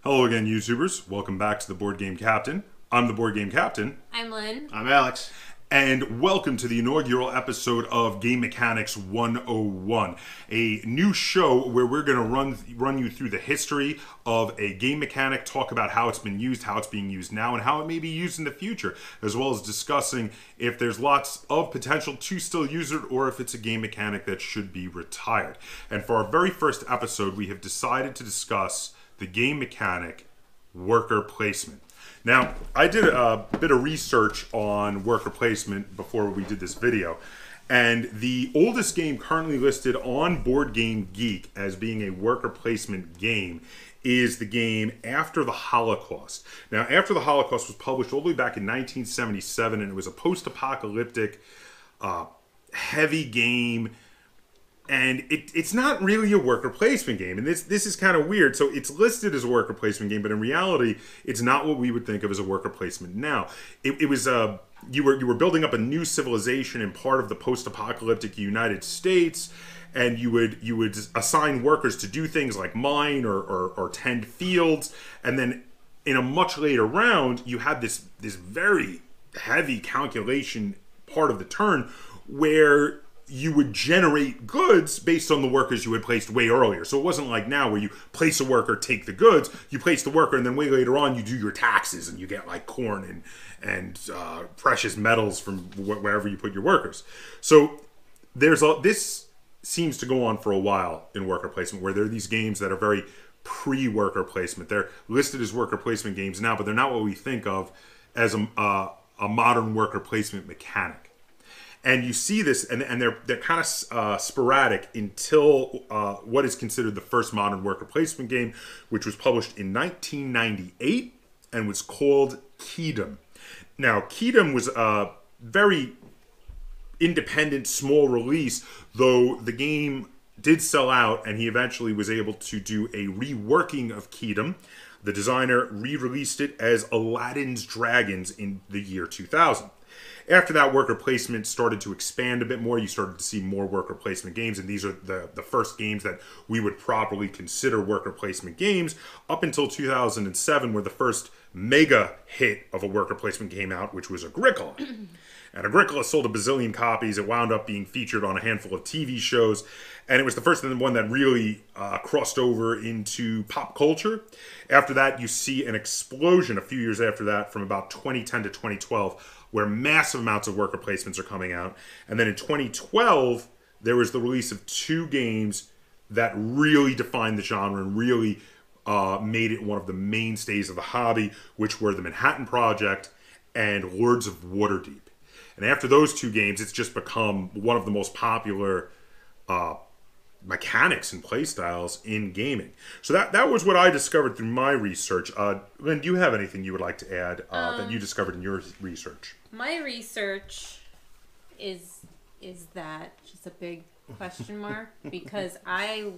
Hello again, YouTubers. Welcome back to the Board Game Captain. I'm the Board Game Captain. I'm Lynn. I'm Alex. And welcome to the inaugural episode of Game Mechanics 101, a new show where we're going to run you through the history of a game mechanic, talk about how it's been used, how it's being used now, and how it may be used in the future, as well as discussing if there's lots of potential to still use it or if it's a game mechanic that should be retired. And for our very first episode, we have decided to discuss the game mechanic worker placement. Now, I did a bit of research on worker placement before we did this video, and the oldest game currently listed on Board Game Geek as being a worker placement game is the game After the Holocaust. Now, After the Holocaust was published all the way back in 1977, and it was a post-apocalyptic, heavy game. And it's not really a worker placement game. And this is kind of weird. So it's listed as a worker placement game, but in reality, it's not what we would think of as a worker placement now. It was you were building up a new civilization in part of the post-apocalyptic United States, and you would assign workers to do things like mine or tend fields. And then in a much later round, you had this very heavy calculation part of the turn where you would generate goods based on the workers you had placed way earlier. So it wasn't like now where you place a worker, take the goods, you place the worker, and then way later on you do your taxes and you get like corn and precious metals from wherever you put your workers. So this seems to go on for a while in worker placement, where there are these games that are very pre-worker placement. They're listed as worker placement games now, but they're not what we think of as a modern worker placement mechanic. And you see this, and they're kind of sporadic until what is considered the first modern worker placement game, which was published in 1998 and was called Kedom. Now, Kedom was a very independent, small release, though the game did sell out, and he eventually was able to do a reworking of Kedom. The designer re-released it as Aladdin's Dragons in the year 2000. After that, worker placement started to expand a bit more. You started to see more worker placement games, and these are the first games that we would properly consider worker placement games, up until 2007, where the first mega hit of a worker placement came out, which was Agricola. And Agricola sold a bazillion copies. It wound up being featured on a handful of TV shows, and it was the first one that really crossed over into pop culture. After that, you see an explosion a few years after that, from about 2010 to 2012, where massive amounts of worker placements are coming out. And then in 2012, there was the release of two games that really defined the genre and really made it one of the mainstays of the hobby, which were the Manhattan Project and Lords of Waterdeep. And after those two games, it's just become one of the most popular mechanics and playstyles in gaming. So that was what I discovered through my research. Lynn, do you have anything you would like to add that you discovered in your research? My research is that just a big question mark, because I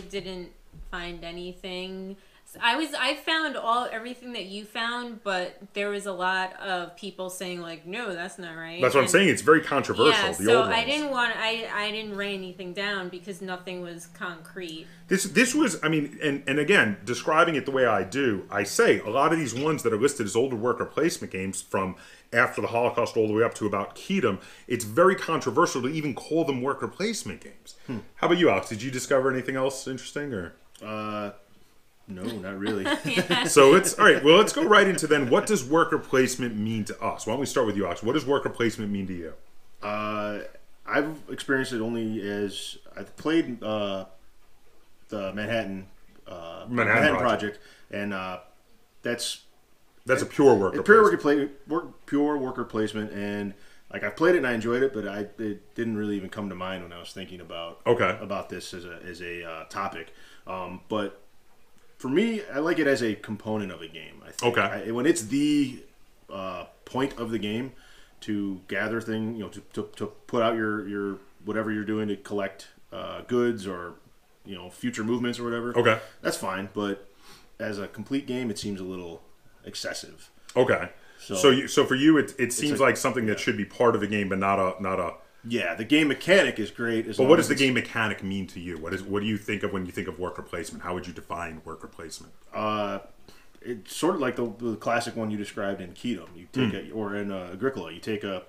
didn't find anything. I found everything that you found, but there was a lot of people saying like, no, that's not right. That's what I'm saying. It's very controversial. Yeah, the so old ones. I didn't write anything down because nothing was concrete. This was, I mean, and again, describing it the way I do, I say a lot of these ones that are listed as older worker placement games from after the Holocaust all the way up to about Kedom, it's very controversial to even call them worker placement games. How about you, Alex? Did you discover anything else interesting, or? No, not really. Yeah. So all right. Well, let's go right into then. What does worker placement mean to us? Why don't we start with you, Alex? What does worker placement mean to you? I've experienced it only as I've played the Manhattan Project, and that's a pure worker. Pure worker placement, and like I've played it and I enjoyed it, but it didn't really even come to mind when I was thinking about this as a topic. But for me, I like it as a component of a game. I think. When it's the point of the game to gather things, to put out your whatever you're doing to collect goods or future movements or whatever. Okay, that's fine. But as a complete game, it seems a little excessive. Okay, so for you, it seems like something that should be part of the game, but not a Yeah, the game mechanic is great. But what does the game mechanic mean to you? What do you think of when you think of worker placement? How would you define worker placement? It's sort of like the classic one you described in Kedom. You take or in Agricola. You take a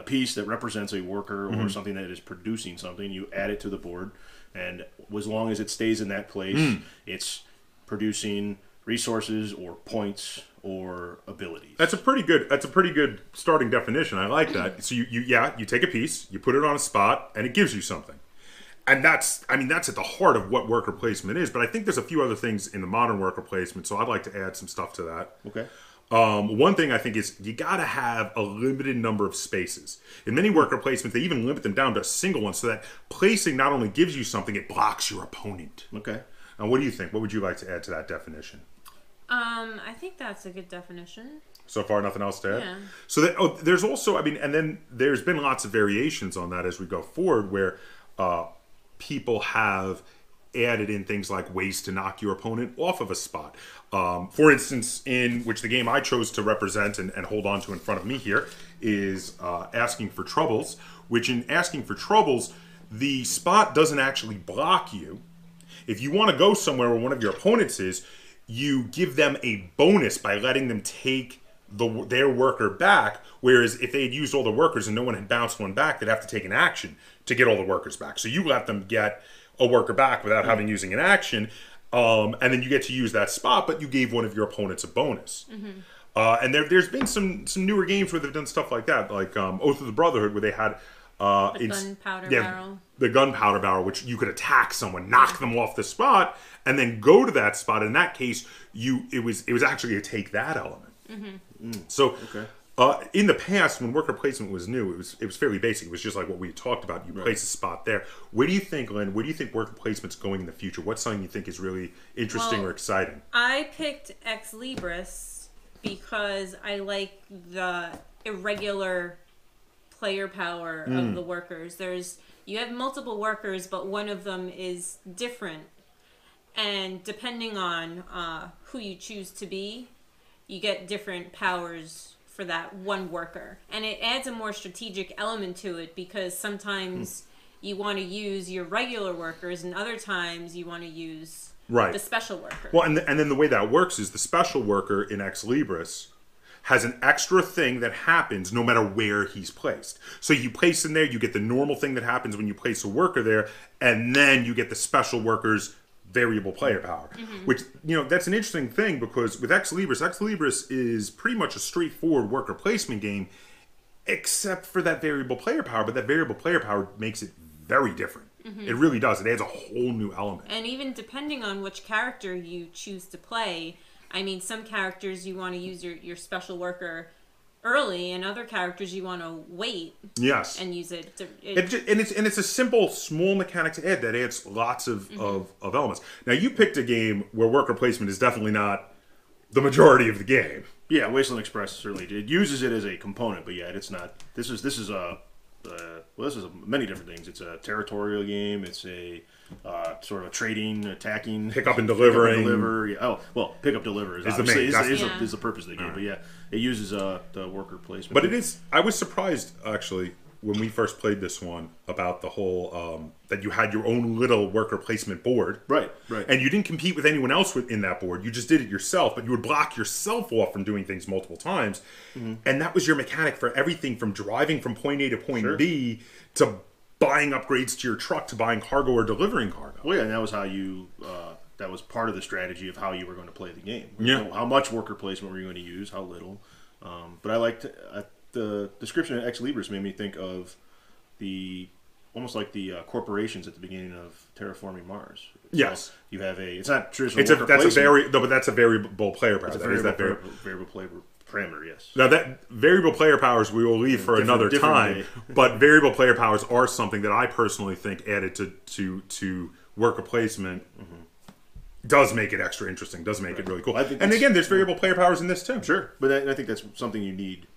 piece that represents a worker or something that is producing something. You add it to the board, and as long as it stays in that place, it's producing resources or points or abilities. That's a pretty good starting definition. I like that. So you take a piece, you put it on a spot, and it gives you something. And that's at the heart of what worker placement is. But I think there's a few other things in the modern worker placement, so I'd like to add some stuff to that. Okay. One thing I think is you got to have a limited number of spaces. In many worker placements, they even limit them down to a single one, so that placing not only gives you something, it blocks your opponent. Okay. Now, what do you think? What would you like to add to that definition? I think that's a good definition. So far, nothing else to add? Yeah. So there's also, and then there's been lots of variations on that as we go forward, where people have added in things like ways to knock your opponent off of a spot. For instance, in which the game I chose to represent and hold on to in front of me here is Asking for Troubles, which in Asking for Troubles, the spot doesn't actually block you. If you want to go somewhere where one of your opponents is, you give them a bonus by letting them take their worker back, whereas if they had used all the workers and no one had bounced one back, they'd have to take an action to get all the workers back. So you let them get a worker back without having using an action, and then you get to use that spot, but you gave one of your opponents a bonus. And there's been some newer games where they've done stuff like that, like Oath of the Brotherhood, where they had the gunpowder barrel. The gunpowder barrel, which you could attack someone, knock them off the spot, and then go to that spot. In that case, it was actually a take that element. So, in the past, when worker placement was new, it was fairly basic. It was just like what we talked about. You place a spot there. Where do you think, Lynn? Where do you think worker placement's going in the future? What's something you think is really interesting or exciting? I picked Ex Libris because I like the irregular player power of the workers. You have multiple workers, but one of them is different, and depending on who you choose to be, you get different powers for that one worker, and it adds a more strategic element to it, because sometimes you want to use your regular workers, and other times you want to use the special worker. Well, and then the way that works is the special worker in Ex Libris has an extra thing that happens no matter where he's placed. So you place him there, you get the normal thing that happens when you place a worker there, and then you get the special worker's variable player power. Which, that's an interesting thing, because with Ex Libris is pretty much a straightforward worker placement game, except for that variable player power, but that variable player power makes it very different. It really does. It adds a whole new element. And even depending on which character you choose to play, some characters you want to use your special worker early, and other characters you want to wait. Yes. And use it. It's a simple, small mechanic to add that adds lots of elements. Now, you picked a game where worker placement is definitely not the majority of the game. Yeah, Wasteland Express certainly it uses it as a component, but yeah, it's not. This is many different things. It's a territorial game. It's a sort of a trading, attacking, pick up and delivering. Pick up deliver is the purpose of the game. But yeah, it uses the worker placement. But it is. I was surprised actually when we first played this one about the whole that you had your own little worker placement board. Right. And you didn't compete with anyone else in that board. You just did it yourself, but you would block yourself off from doing things multiple times. And that was your mechanic for everything from driving from point A to point B to buying upgrades to your truck to buying cargo or delivering cargo. Well, yeah, and that was how you. That was part of the strategy of how you were going to play the game. Yeah. How much worker placement were you going to use? How little? But I liked the description of Ex Libris made me think of almost like the corporations at the beginning of Terraforming Mars. Yes. So you have it's not traditional. That's a variable player power. Variable player parameter, yes. Now that variable player powers we will leave for another time, but variable player powers are something that I personally think added to worker placement does make it extra interesting, does make it really cool. And again, there's variable player powers in this too. Sure, but I think that's something you need.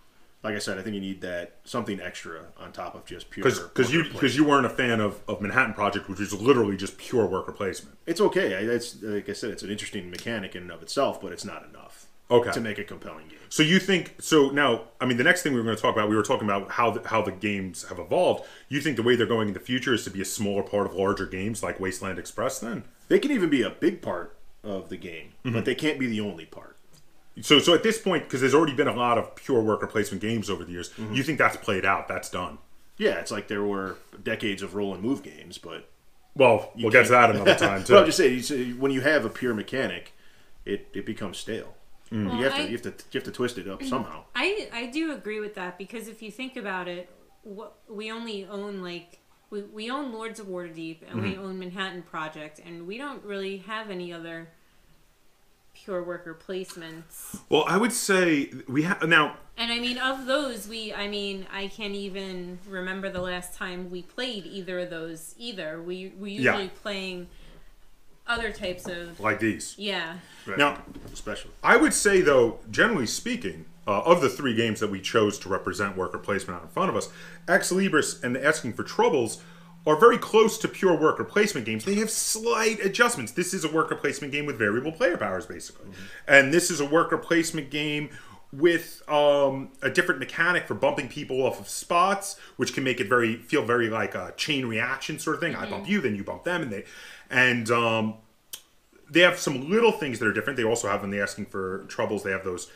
Like I said, I think you need something extra on top of just pure. Because you weren't a fan of Manhattan Project, which is literally just pure worker placement. It's okay. It's like I said, it's an interesting mechanic in and of itself, but it's not enough. to make a compelling game. So you think so now? I mean, the next thing we were going to talk about, we were talking about how the games have evolved. You think the way they're going in the future is to be a smaller part of larger games like Wasteland Express? Then they can even be a big part of the game, but they can't be the only part. So at this point, because there's already been a lot of pure worker placement games over the years, you think that's played out? That's done? Yeah, it's like there were decades of roll and move games, but we'll get to that another time too. Well, I'm just saying, when you have a pure mechanic, it becomes stale. Well, you have to twist it up somehow. I do agree with that, because if you think about it, we only own we own Lords of Waterdeep and we own Manhattan Project, and we don't really have any other pure worker placements. Well, I would say we have now. And I mean, of those, I can't even remember the last time we played either of those either. We usually playing other types of like these. Yeah. Right. Now, especially, I would say though, generally speaking, of the 3 games that we chose to represent worker placement out in front of us, Ex Libris and Asking for Troubles are very close to pure worker placement games. They have slight adjustments. This is a worker placement game with variable player powers, basically, and this is a worker placement game with a different mechanic for bumping people off of spots, which can make it feel very like a chain reaction sort of thing. I bump you, then you bump them, and they have some little things that are different. They also have, in the Asking for Troubles, they have those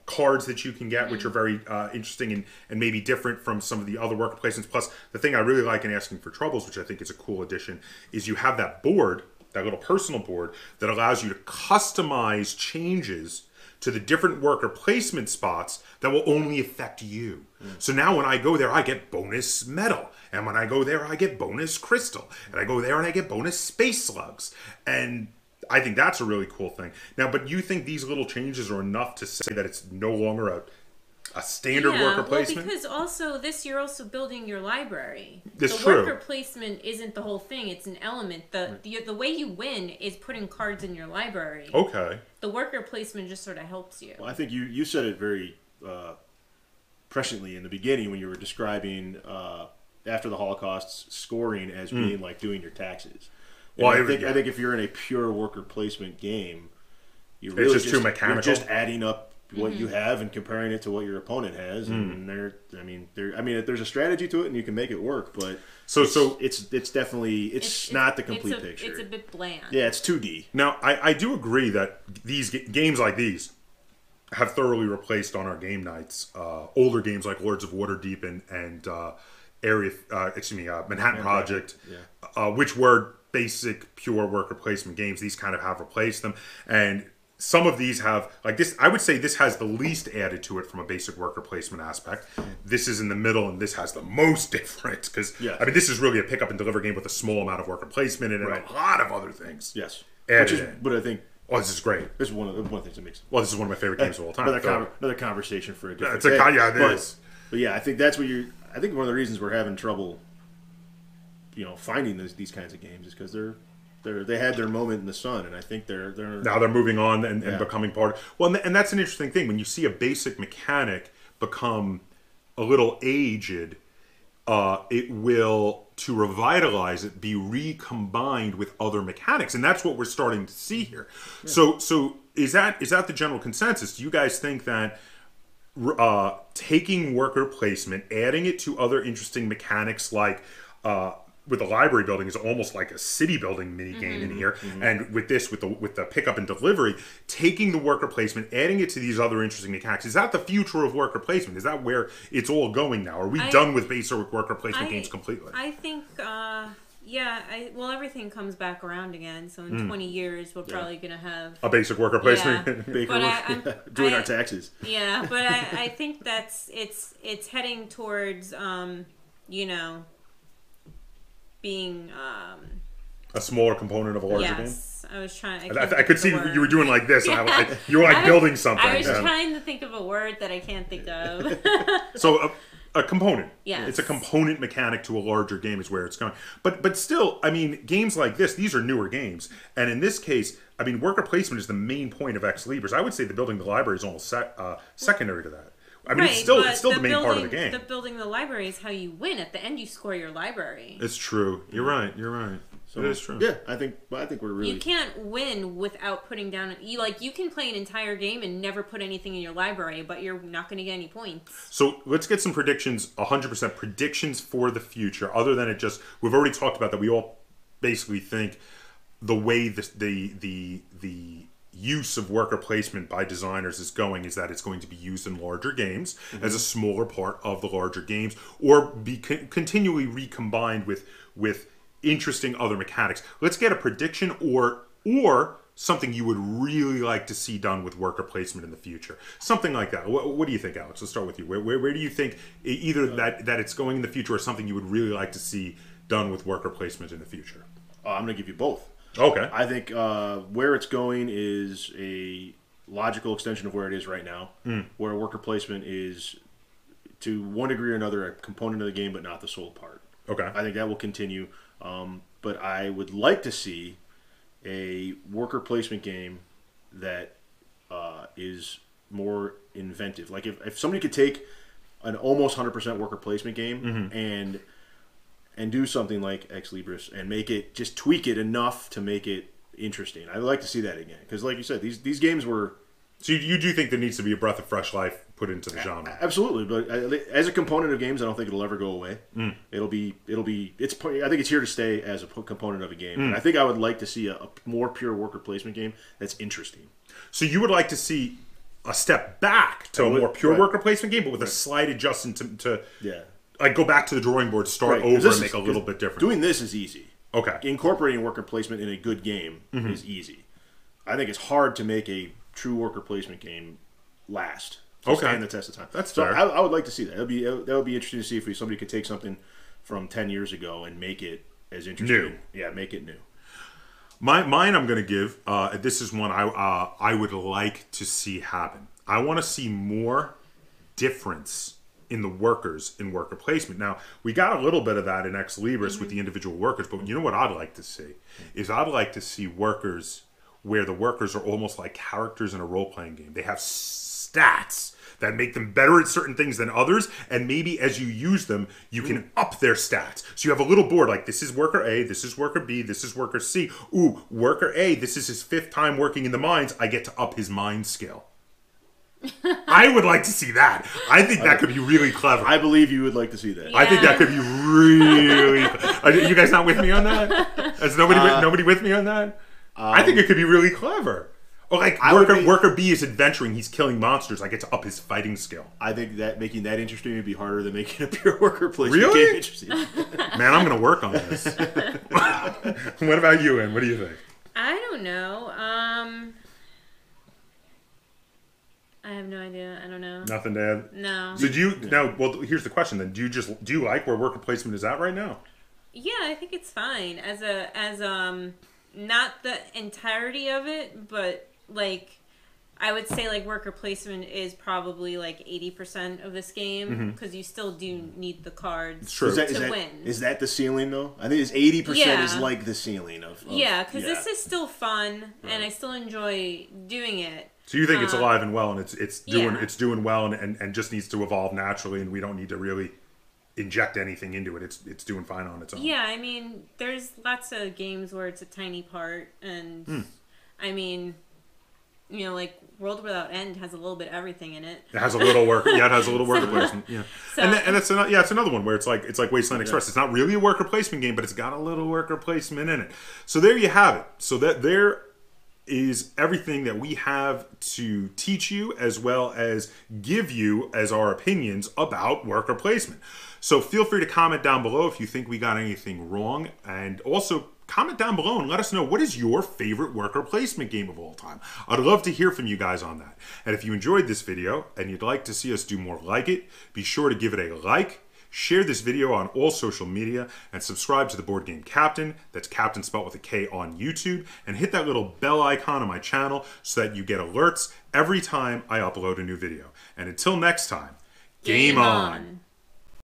cards that you can get, which are very interesting and maybe different from some of the other worker placements. Plus, the thing I really like in Asking for Troubles, which I think is a cool addition, is you have that board, that little personal board, that allows you to customize changes to the different worker placement spots that will only affect you. So now when I go there, I get bonus metal. And when I go there, I get bonus crystal. And I go there and I get bonus space slugs. And I think that's a really cool thing. Now, but you think these little changes are enough to say that it's no longer a standard worker placement? Well, because also you're also building your library. That's the true. Worker placement isn't the whole thing; it's an element. The way you win is putting cards in your library. Okay. The worker placement just sort of helps you. Well, I think you said it very presciently in the beginning when you were describing after the Holocaust's scoring as being like doing your taxes. Well, I think if you're in a pure worker placement game, it's just too mechanical. You're just adding up what you have and comparing it to what your opponent has, and there's a strategy to it, and you can make it work. But it's definitely not the complete picture. It's a bit bland. Yeah, it's 2D. Now, I do agree that these games like these have thoroughly replaced on our game nights older games like Lords of Waterdeep and Manhattan Project, which were basic pure worker placement games. These kind of have replaced them, and some of these have, like this, I would say this has the least added to it from a basic worker placement aspect. This is in the middle, and this has the most difference, because I mean, this is really a pick up and deliver game with a small amount of worker placement and a lot of other things. Yes, but I think this is great. This is one of the things that makes. Well, this is one of my favorite games of all time. Another conversation for a different day. It is. But yeah, I think that's what I think one of the reasons we're having trouble, finding these kinds of games is because they had their moment in the sun, and I think they're now they're moving on and becoming part. And that's an interesting thing when you see a basic mechanic become a little aged. It will, to revitalize it, be recombined with other mechanics, and that's what we're starting to see here. Yeah. So is that the general consensus? Do you guys think that taking worker placement, adding it to other interesting mechanics like with the library building is almost like a city building mini game in here, and with this, with the pickup and delivery, taking the worker placement, adding it to these other interesting mechanics, is that the future of worker placement? Is that where it's all going now? Are we done with basic worker placement games completely? I think, everything comes back around again. So in 20 years, we're probably going to have a basic worker placement. Doing our taxes. Yeah, but I think it's heading towards being a smaller component of a larger game. I was trying. I could see you were doing like this. And you were like building something. I was trying to think of a word that I can't think of. So a component. Yes. It's a component mechanic to a larger game is where it's going. But still, I mean, games like this, these are newer games, and in this case, I mean, worker placement is the main point of Ex Libris. I would say the building the library is almost secondary to that. I mean, it's still the main part of the game. The building the library is how you win. At the end, you score your library. It's true. You're right. So, that is true. Yeah, I think we're really... You can't win without putting down... You can play an entire game and never put anything in your library, but you're not going to get any points. So let's get some predictions, 100% predictions for the future, other than it just... We've already talked about that. We all basically think the way the use of worker placement by designers is going is that it's going to be used in larger games as a smaller part of the larger games, or be continually recombined with interesting other mechanics. Let's get a prediction or something you would really like to see done with worker placement in the future. Something like that. What do you think, Alex? Let's start with you. Where do you think either that it's going in the future or something you would really like to see done with worker placement in the future? I'm going to give you both. Okay. I think where it's going is a logical extension of where it is right now, where worker placement is, to one degree or another, a component of the game, but not the sole part. Okay. I think that will continue. But I would like to see a worker placement game that is more inventive. Like if somebody could take an almost 100% worker placement game and do something like Ex Libris and make it, just tweak it enough to make it interesting. I'd like to see that again. Because like you said, these games were... So you do think there needs to be a breath of fresh life put into the genre? Absolutely, but as a component of games, I don't think it'll ever go away. It'll be. I think it's here to stay as a component of a game. And I think I would like to see a more pure worker placement game that's interesting. So you would like to see a step back to a more pure worker placement game, but with a slight adjustment to like go back to the drawing board, start over, and make a little bit different. Doing this is easy. Okay, incorporating worker placement in a good game is easy. I think it's hard to make a true worker placement game last. Stand the test of time. That's so fair. I would like to see that. That would be interesting to see if somebody could take something from 10 years ago and make it as interesting. New. Yeah, make it new. Mine I'm going to give. This is one I would like to see happen. I want to see more difference in the workers in worker placement. Now, we got a little bit of that in Ex Libris with the individual workers, but you know what I'd like to see is I'd like to see workers where the workers are almost like characters in a role-playing game. They have stats that make them better at certain things than others, and maybe as you use them, you can up their stats. So you have a little board like, this is worker A, this is worker B, this is worker C. Ooh, worker A, this is his 5th time working in the mines. I get to up his mine skill. I would like to see that. I think that could be really clever. I believe you would like to see that. Yeah. I think that could be really... Are you guys not with me on that? Is nobody with me on that? I think it could be really clever. Or like worker B is adventuring, he's killing monsters. I get to up his fighting skill. I think that making that interesting would be harder than making a pure worker placement really? game interesting. Man, I'm going to work on this. What about you, Ann? What do you think? I don't know. I have no idea. I don't know. Nothing to add? No. So well, here's the question then. Do you like where worker placement is at right now? Yeah, I think it's fine as not the entirety of it, but like I would say like worker placement is probably like 80% of this game because you still do need the cards to win. Is that the ceiling though? I think it's 80% is like the ceiling of because this is still fun and I still enjoy doing it. So you think it's alive and well and it's doing well and just needs to evolve naturally and we don't need to really inject anything into it. It's doing fine on its own. Yeah, I mean, there's lots of games where it's a tiny part, and I mean, you know, like World Without End has a little bit of everything in it. It has a little work. Yeah, it has a little worker placement. Yeah, so, and it's another one where it's like Wasteland Express. It's not really a worker placement game, but it's got a little worker placement in it. So there you have it. So that there is everything that we have to teach you as well as give you as our opinions about worker placement. So feel free to comment down below if you think we got anything wrong, and also comment down below and let us know what is your favorite worker placement game of all time. I'd love to hear from you guys on that. And if you enjoyed this video and you'd like to see us do more like it, be sure to give it a like, share this video on all social media, and subscribe to the Board Game Captain, that's Captain spelled with a K, on YouTube, and hit that little bell icon on my channel so that you get alerts every time I upload a new video. And until next time, game on!